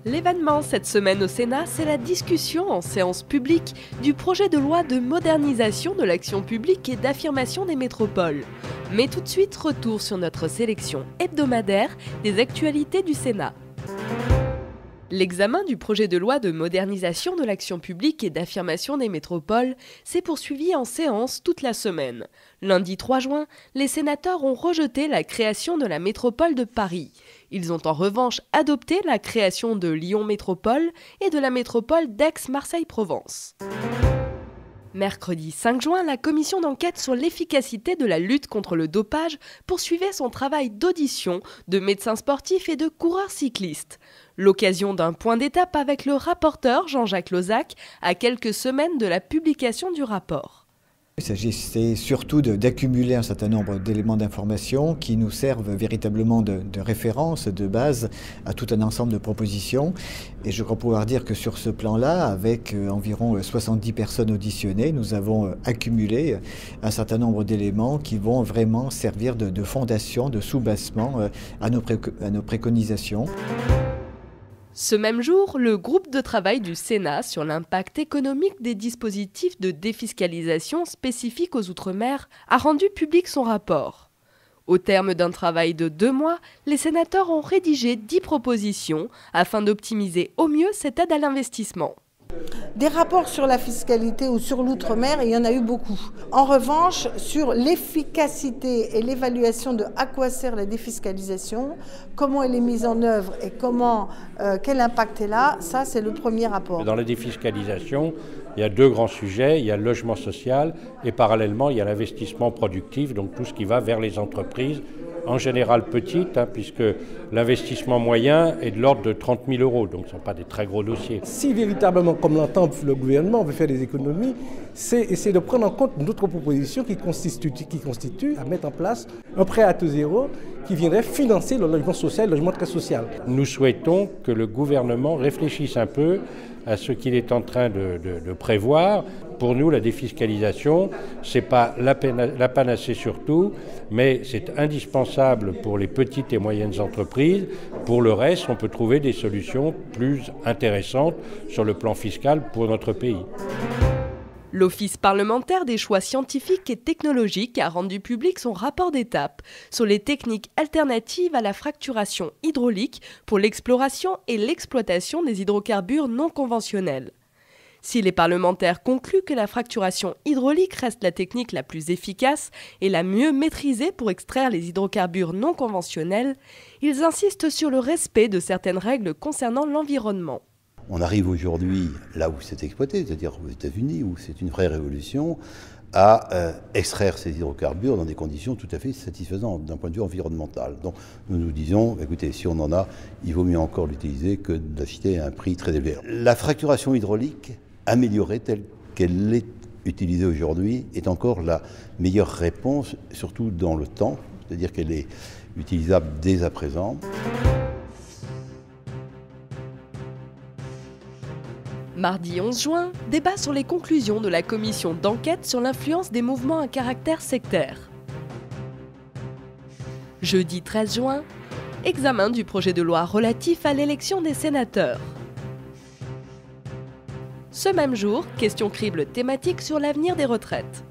L'événement cette semaine au Sénat, c'est la discussion en séance publique du projet de loi de modernisation de l'action publique et d'affirmation des métropoles. Mais tout de suite, retour sur notre sélection hebdomadaire des actualités du Sénat. L'examen du projet de loi de modernisation de l'action publique et d'affirmation des métropoles s'est poursuivi en séance toute la semaine. Lundi 3 juin, les sénateurs ont rejeté la création de la métropole de Paris. Ils ont en revanche adopté la création de Lyon Métropole et de la métropole d'Aix-Marseille-Provence. Mercredi 5 juin, la commission d'enquête sur l'efficacité de la lutte contre le dopage poursuivait son travail d'audition de médecins sportifs et de coureurs cyclistes. L'occasion d'un point d'étape avec le rapporteur Jean-Jacques Lozach à quelques semaines de la publication du rapport. Il s'agissait surtout d'accumuler un certain nombre d'éléments d'information qui nous servent véritablement de référence, de base à tout un ensemble de propositions. Et je crois pouvoir dire que sur ce plan-là, avec environ 70 personnes auditionnées, nous avons accumulé un certain nombre d'éléments qui vont vraiment servir de fondation, de soubassement à nos préconisations. Ce même jour, le groupe de travail du Sénat sur l'impact économique des dispositifs de défiscalisation spécifiques aux Outre-mer a rendu public son rapport. Au terme d'un travail de 2 mois, les sénateurs ont rédigé 10 propositions afin d'optimiser au mieux cette aide à l'investissement. Des rapports sur la fiscalité ou sur l'outre-mer, il y en a eu beaucoup. En revanche, sur l'efficacité et l'évaluation de à quoi sert la défiscalisation, comment elle est mise en œuvre et quel impact est là, ça c'est le premier rapport. Dans la défiscalisation, il y a 2 grands sujets, il y a le logement social et parallèlement il y a l'investissement productif, donc tout ce qui va vers les entreprises, en général petites, puisque l'investissement moyen est de l'ordre de 30 000 €, donc ce ne sont pas des très gros dossiers. Si véritablement, comme l'entend le gouvernement, on veut faire des économies, c'est essayer de prendre en compte d'autres propositions qui constituent à mettre en place un prêt à taux zéro qui viendrait financer le logement social, le logement très social. Nous souhaitons que le gouvernement réfléchisse un peu à ce qu'il est en train de prévoir. Pour nous, la défiscalisation, ce n'est pas la panacée surtout, mais c'est indispensable pour les petites et moyennes entreprises. Pour le reste, on peut trouver des solutions plus intéressantes sur le plan fiscal pour notre pays. L'Office parlementaire des choix scientifiques et technologiques a rendu public son rapport d'étape sur les techniques alternatives à la fracturation hydraulique pour l'exploration et l'exploitation des hydrocarbures non conventionnels. Si les parlementaires concluent que la fracturation hydraulique reste la technique la plus efficace et la mieux maîtrisée pour extraire les hydrocarbures non conventionnels, ils insistent sur le respect de certaines règles concernant l'environnement. On arrive aujourd'hui là où c'est exploité, c'est-à-dire aux États-Unis, où c'est une vraie révolution, à extraire ces hydrocarbures dans des conditions tout à fait satisfaisantes d'un point de vue environnemental. Donc nous nous disons, écoutez, si on en a, il vaut mieux encore l'utiliser que de l'acheter à un prix très élevé. La fracturation hydraulique, améliorée telle qu'elle est utilisée aujourd'hui, est encore la meilleure réponse, surtout dans le temps, c'est-à-dire qu'elle est utilisable dès à présent. Mardi 11 juin, débat sur les conclusions de la commission d'enquête sur l'influence des mouvements à caractère sectaire. Jeudi 13 juin, examen du projet de loi relatif à l'élection des sénateurs. Ce même jour, question crible thématique sur l'avenir des retraites.